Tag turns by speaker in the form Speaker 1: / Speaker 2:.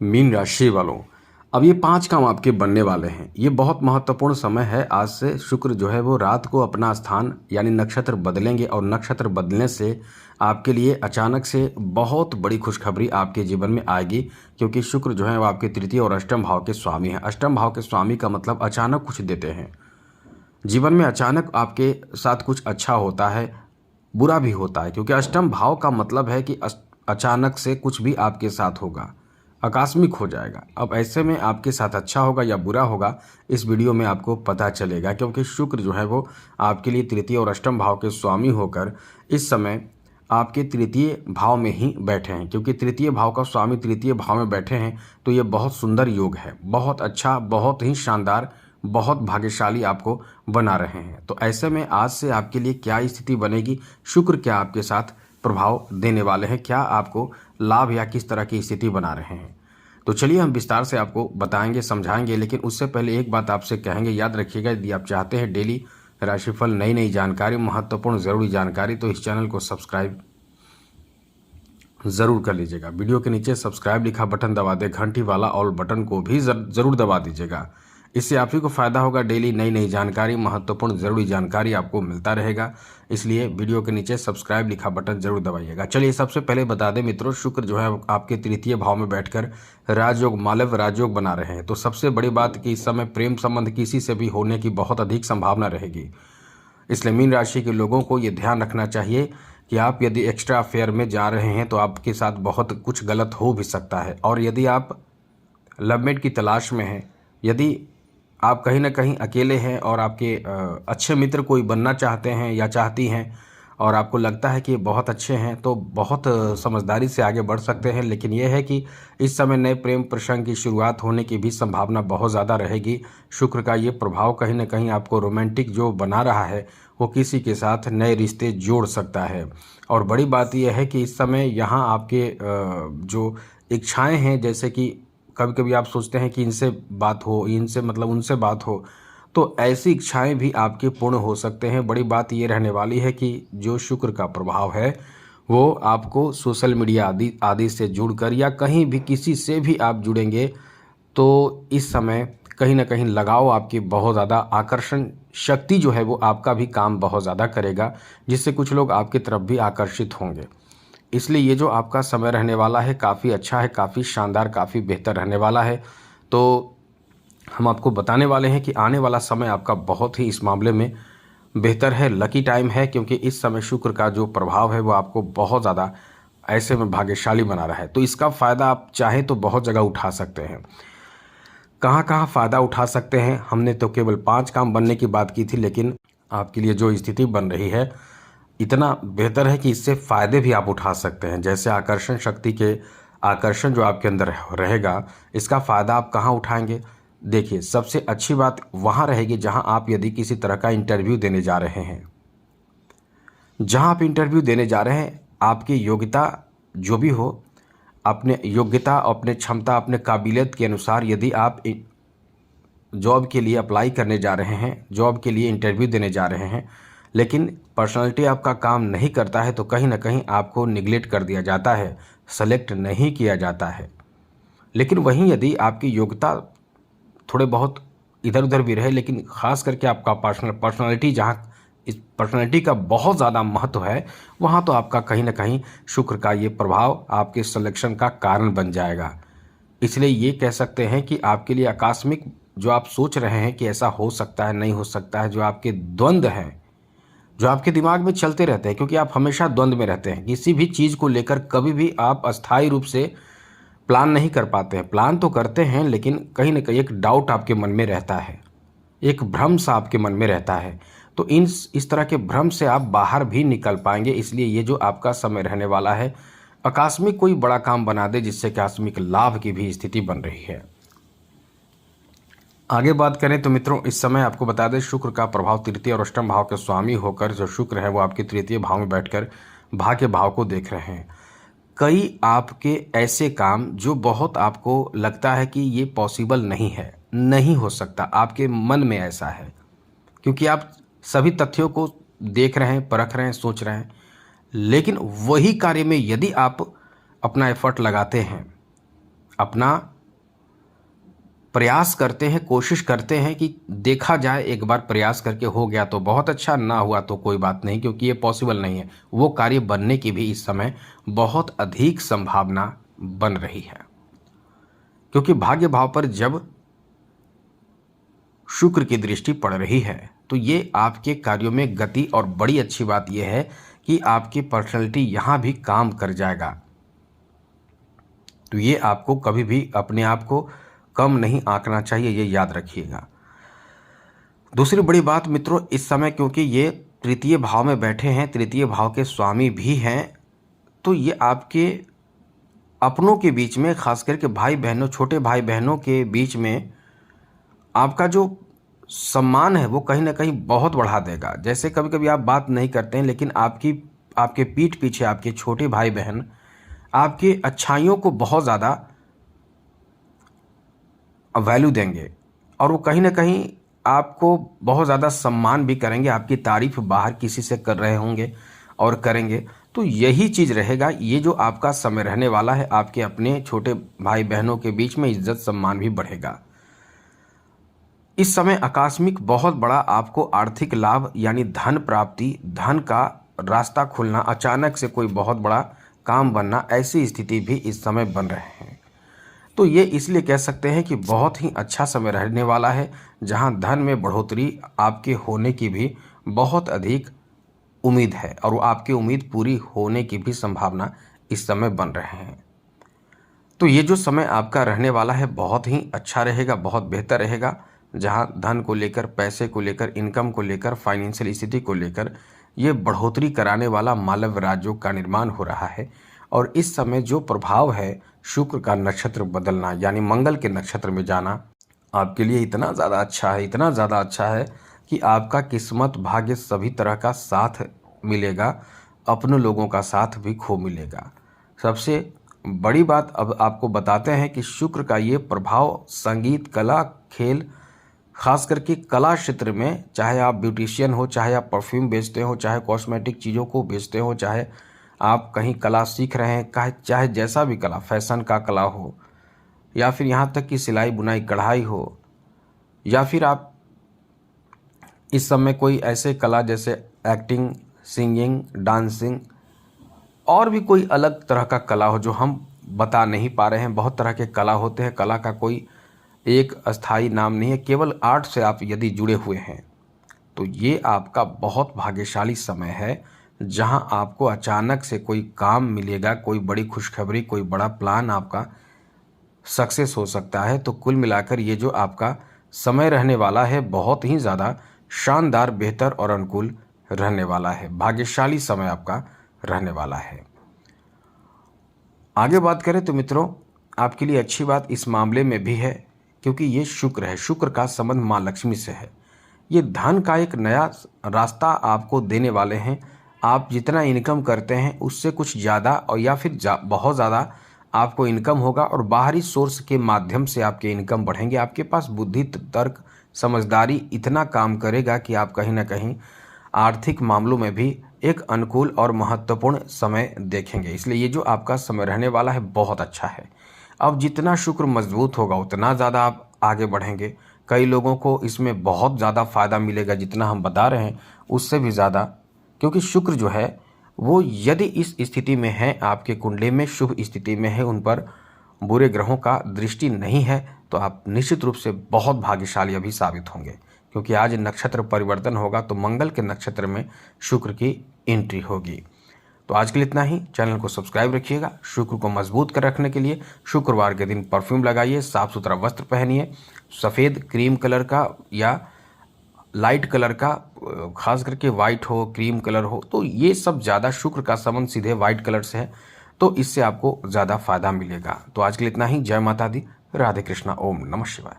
Speaker 1: Mean राशि वालों, अब ये 5 काम आपके बनने वाले हैं। ये बहुत महत्वपूर्ण समय है। आज से शुक्र जो है वो रात को अपना स्थान यानी नक्षत्र बदलेंगे और नक्षत्र बदलने से आपके लिए अचानक से बहुत बड़ी खुशखबरी आपके जीवन में आएगी, क्योंकि शुक्र जो है वो आपके तृतीय और अष्टम भाव के स्वामी हैं। अष्टम भाव के स्वामी का मतलब अचानक कुछ देते हैं। जीवन में अचानक आपके साथ कुछ अच्छा होता है, बुरा भी होता है, क्योंकि अष्टम भाव का मतलब है कि अचानक से कुछ भी आपके साथ होगा, आकस्मिक हो जाएगा। अब ऐसे में आपके साथ अच्छा होगा या बुरा होगा, इस वीडियो में आपको पता चलेगा, क्योंकि शुक्र जो है वो आपके लिए तृतीय और अष्टम भाव के स्वामी होकर इस समय आपके तृतीय भाव में ही बैठे हैं। क्योंकि तृतीय भाव का स्वामी तृतीय भाव में बैठे हैं तो ये बहुत सुंदर योग है, बहुत अच्छा, बहुत ही शानदार, बहुत भाग्यशाली आपको बना रहे हैं। तो ऐसे में आज से आपके लिए क्या स्थिति बनेगी, शुक्र क्या आपके साथ प्रभाव देने वाले हैं, क्या आपको लाभ या किस तरह की स्थिति बना रहे हैं, तो चलिए हम विस्तार से आपको बताएंगे, समझाएंगे। लेकिन उससे पहले एक बात आपसे कहेंगे, याद रखिएगा, यदि आप चाहते हैं डेली राशिफल, नई नई जानकारी, महत्वपूर्ण ज़रूरी जानकारी, तो इस चैनल को सब्सक्राइब ज़रूर कर लीजिएगा। वीडियो के नीचे सब्सक्राइब लिखा बटन दबा दे, घंटी वाला ऑल बटन को भी ज़रूर दबा दीजिएगा। इससे आप ही को फ़ायदा होगा, डेली नई नई जानकारी, महत्वपूर्ण ज़रूरी जानकारी आपको मिलता रहेगा। इसलिए वीडियो के नीचे सब्सक्राइब लिखा बटन ज़रूर दबाइएगा। चलिए सबसे पहले बता दें मित्रों, शुक्र जो है आपके तृतीय भाव में बैठकर राजयोग, मालव राजयोग बना रहे हैं। तो सबसे बड़ी बात कि इस समय प्रेम संबंध किसी से भी होने की बहुत अधिक संभावना रहेगी। इसलिए मीन राशि के लोगों को ये ध्यान रखना चाहिए कि आप यदि एक्स्ट्रा अफेयर में जा रहे हैं तो आपके साथ बहुत कुछ गलत हो भी सकता है। और यदि आप लवमेट की तलाश में हैं, यदि आप कहीं ना कहीं अकेले हैं और आपके अच्छे मित्र कोई बनना चाहते हैं या चाहती हैं और आपको लगता है कि ये बहुत अच्छे हैं, तो बहुत समझदारी से आगे बढ़ सकते हैं। लेकिन यह है कि इस समय नए प्रेम प्रसंग की शुरुआत होने की भी संभावना बहुत ज़्यादा रहेगी। शुक्र का ये प्रभाव कहीं ना कहीं आपको रोमांटिक जो बना रहा है वो किसी के साथ नए रिश्ते जोड़ सकता है। और बड़ी बात यह है कि इस समय यहाँ आपके जो इच्छाएँ हैं, जैसे कि कभी कभी आप सोचते हैं कि इनसे बात हो, इनसे मतलब उनसे बात हो, तो ऐसी इच्छाएं भी आपके पूर्ण हो सकते हैं। बड़ी बात ये रहने वाली है कि जो शुक्र का प्रभाव है वो आपको सोशल मीडिया आदि आदि से जुड़कर या कहीं भी किसी से भी आप जुड़ेंगे तो इस समय कहीं ना कहीं लगाव आपकी बहुत ज़्यादा, आकर्षण शक्ति जो है वो आपका भी काम बहुत ज़्यादा करेगा, जिससे कुछ लोग आपकी तरफ भी आकर्षित होंगे। इसलिए ये जो आपका समय रहने वाला है काफ़ी अच्छा है, काफ़ी शानदार, काफ़ी बेहतर रहने वाला है। तो हम आपको बताने वाले हैं कि आने वाला समय आपका बहुत ही इस मामले में बेहतर है, लकी टाइम है, क्योंकि इस समय शुक्र का जो प्रभाव है वो आपको बहुत ज़्यादा ऐसे में भाग्यशाली बना रहा है। तो इसका फ़ायदा आप चाहें तो बहुत जगह उठा सकते हैं। कहाँ कहाँ फ़ायदा उठा सकते हैं, हमने तो केवल 5 काम बनने की बात की थी, लेकिन आपके लिए जो स्थिति बन रही है इतना बेहतर है कि इससे फ़ायदे भी आप उठा सकते हैं। जैसे आकर्षण शक्ति के आकर्षण जो आपके अंदर रहेगा, इसका फ़ायदा आप कहाँ उठाएंगे। देखिए, सबसे अच्छी बात वहाँ रहेगी जहाँ आप यदि किसी तरह का इंटरव्यू देने जा रहे हैं। जहाँ आप इंटरव्यू देने जा रहे हैं, आपकी योग्यता जो भी हो, अपने योग्यता, अपने क्षमता, अपने काबिलियत के अनुसार यदि आप जॉब के लिए अप्लाई करने जा रहे हैं, जॉब के लिए इंटरव्यू देने जा रहे हैं, लेकिन पर्सनालिटी आपका काम नहीं करता है तो कहीं ना कहीं आपको निगलेक्ट कर दिया जाता है, सेलेक्ट नहीं किया जाता है। लेकिन वहीं यदि आपकी योग्यता थोड़े बहुत इधर उधर भी रहे, लेकिन ख़ास करके आपका पर्सनालिटी, जहाँ इस पर्सनालिटी का बहुत ज़्यादा महत्व है, वहाँ तो आपका कहीं ना कहीं शुक्र का ये प्रभाव आपके सिलेक्शन का कारण बन जाएगा। इसलिए ये कह सकते हैं कि आपके लिए आकस्मिक जो आप सोच रहे हैं कि ऐसा हो सकता है, नहीं हो सकता है, जो आपके द्वंद्व हैं, जो आपके दिमाग में चलते रहते हैं, क्योंकि आप हमेशा द्वंद्व में रहते हैं किसी भी चीज़ को लेकर, कभी भी आप अस्थायी रूप से प्लान नहीं कर पाते हैं। प्लान तो करते हैं लेकिन कहीं ना कहीं एक डाउट आपके मन में रहता है, एक भ्रम सा आपके मन में रहता है। तो इस तरह के भ्रम से आप बाहर भी निकल पाएंगे। इसलिए ये जो आपका समय रहने वाला है, आकस्मिक कोई बड़ा काम बना दे जिससे कि आकस्मिक लाभ की भी स्थिति बन रही है। आगे बात करें तो मित्रों, इस समय आपको बता दें शुक्र का प्रभाव तृतीय और अष्टम भाव के स्वामी होकर, जो शुक्र है वो आपके तृतीय भाव में बैठकर भाग्य भाव को देख रहे हैं। कई आपके ऐसे काम जो बहुत आपको लगता है कि ये पॉसिबल नहीं है, नहीं हो सकता, आपके मन में ऐसा है, क्योंकि आप सभी तथ्यों को देख रहे हैं, परख रहे हैं, सोच रहे हैं, लेकिन वही कार्य में यदि आप अपना एफर्ट लगाते हैं, अपना प्रयास करते हैं, कोशिश करते हैं कि देखा जाए, एक बार प्रयास करके हो गया तो बहुत अच्छा, ना हुआ तो कोई बात नहीं, क्योंकि ये पॉसिबल नहीं है। वो कार्य बनने की भी इस समय बहुत अधिक संभावना बन रही है, क्योंकि भाग्य भाव पर जब शुक्र की दृष्टि पड़ रही है तो ये आपके कार्यों में गति, और बड़ी अच्छी बात यह है कि आपकी पर्सनैलिटी यहाँ भी काम कर जाएगा। तो ये आपको कभी भी अपने आप को कम नहीं आंकना चाहिए, ये याद रखिएगा। दूसरी बड़ी बात मित्रों, इस समय क्योंकि ये तृतीय भाव में बैठे हैं, तृतीय भाव के स्वामी भी हैं, तो ये आपके अपनों के बीच में, खास करके भाई बहनों, छोटे भाई बहनों के बीच में आपका जो सम्मान है वो कहीं ना कहीं बहुत बढ़ा देगा। जैसे कभी कभी आप बात नहीं करते हैं, लेकिन आपके पीठ पीछे आपके छोटे भाई बहन आपके अच्छाइयों को बहुत ज़्यादा वैल्यू देंगे, और वो कहीं ना कहीं आपको बहुत ज़्यादा सम्मान भी करेंगे। आपकी तारीफ बाहर किसी से कर रहे होंगे और करेंगे, तो यही चीज़ रहेगा। ये जो आपका समय रहने वाला है, आपके अपने छोटे भाई बहनों के बीच में इज्जत सम्मान भी बढ़ेगा। इस समय आकस्मिक बहुत बड़ा आपको आर्थिक लाभ यानी धन प्राप्ति, धन का रास्ता खुलना, अचानक से कोई बहुत बड़ा काम बनना, ऐसी स्थिति भी इस समय बन रहे हैं। तो ये इसलिए कह सकते हैं कि बहुत ही अच्छा समय रहने वाला है, जहां धन में बढ़ोतरी आपके होने की भी बहुत अधिक उम्मीद है, और वो आपकी उम्मीद पूरी होने की भी संभावना इस समय बन रहे हैं। तो ये जो समय आपका रहने वाला है बहुत ही अच्छा रहेगा, बहुत बेहतर रहेगा, जहां धन को लेकर, पैसे को लेकर, इनकम को लेकर, फाइनेंशियल स्थिति को लेकर ये बढ़ोतरी कराने वाला मालव राजयोग का निर्माण हो रहा है। और इस समय जो प्रभाव है शुक्र का नक्षत्र बदलना यानी मंगल के नक्षत्र में जाना, आपके लिए इतना ज़्यादा अच्छा है, इतना ज़्यादा अच्छा है कि आपका किस्मत, भाग्य सभी तरह का साथ मिलेगा, अपने लोगों का साथ भी खूब मिलेगा। सबसे बड़ी बात अब आपको बताते हैं कि शुक्र का ये प्रभाव संगीत, कला, खेल, खास करके कला क्षेत्र में, चाहे आप ब्यूटिशियन हो, चाहे आप परफ्यूम बेचते हो, चाहे कॉस्मेटिक चीज़ों को बेचते हो, चाहे आप कहीं कला सीख रहे हैं, चाहे जैसा भी कला, फैशन का कला हो, या फिर यहाँ तक कि सिलाई बुनाई कढ़ाई हो, या फिर आप इस समय कोई ऐसे कला जैसे एक्टिंग, सिंगिंग, डांसिंग, और भी कोई अलग तरह का कला हो जो हम बता नहीं पा रहे हैं। बहुत तरह के कला होते हैं, कला का कोई एक अस्थाई नाम नहीं है। केवल आर्ट से आप यदि जुड़े हुए हैं तो ये आपका बहुत भाग्यशाली समय है, जहां आपको अचानक से कोई काम मिलेगा, कोई बड़ी खुशखबरी, कोई बड़ा प्लान आपका सक्सेस हो सकता है। तो कुल मिलाकर ये जो आपका समय रहने वाला है बहुत ही ज़्यादा शानदार, बेहतर और अनुकूल रहने वाला है। भाग्यशाली समय आपका रहने वाला है। आगे बात करें तो मित्रों, आपके लिए अच्छी बात इस मामले में भी है, क्योंकि ये शुक्र है, शुक्र का संबंध माँ लक्ष्मी से है। ये धन का एक नया रास्ता आपको देने वाले हैं। आप जितना इनकम करते हैं उससे कुछ ज़्यादा, और या फिर बहुत ज़्यादा आपको इनकम होगा, और बाहरी सोर्स के माध्यम से आपके इनकम बढ़ेंगे। आपके पास बुद्धि, तर्क, समझदारी इतना काम करेगा कि आप कहीं ना कहीं आर्थिक मामलों में भी एक अनुकूल और महत्वपूर्ण समय देखेंगे। इसलिए ये जो आपका समय रहने वाला है बहुत अच्छा है। अब जितना शुक्र मजबूत होगा उतना ज़्यादा आप आगे बढ़ेंगे। कई लोगों को इसमें बहुत ज़्यादा फ़ायदा मिलेगा, जितना हम बता रहे हैं उससे भी ज़्यादा, क्योंकि शुक्र जो है वो यदि इस स्थिति में है, आपके कुंडली में शुभ स्थिति में है, उन पर बुरे ग्रहों का दृष्टि नहीं है, तो आप निश्चित रूप से बहुत भाग्यशाली अभी साबित होंगे। क्योंकि आज नक्षत्र परिवर्तन होगा तो मंगल के नक्षत्र में शुक्र की एंट्री होगी। तो आज के लिए इतना ही। चैनल को सब्सक्राइब रखिएगा। शुक्र को मजबूत कर रखने के लिए शुक्रवार के दिन परफ्यूम लगाइए, साफ सुथरा वस्त्र पहनिए, सफ़ेद क्रीम कलर का या लाइट कलर का, खास करके वाइट हो, क्रीम कलर हो, तो ये सब ज़्यादा शुक्र का संबंध सीधे वाइट कलर से है, तो इससे आपको ज़्यादा फायदा मिलेगा। तो आज के लिए इतना ही। जय माता दी, राधे कृष्णा, ओम नमः शिवाय।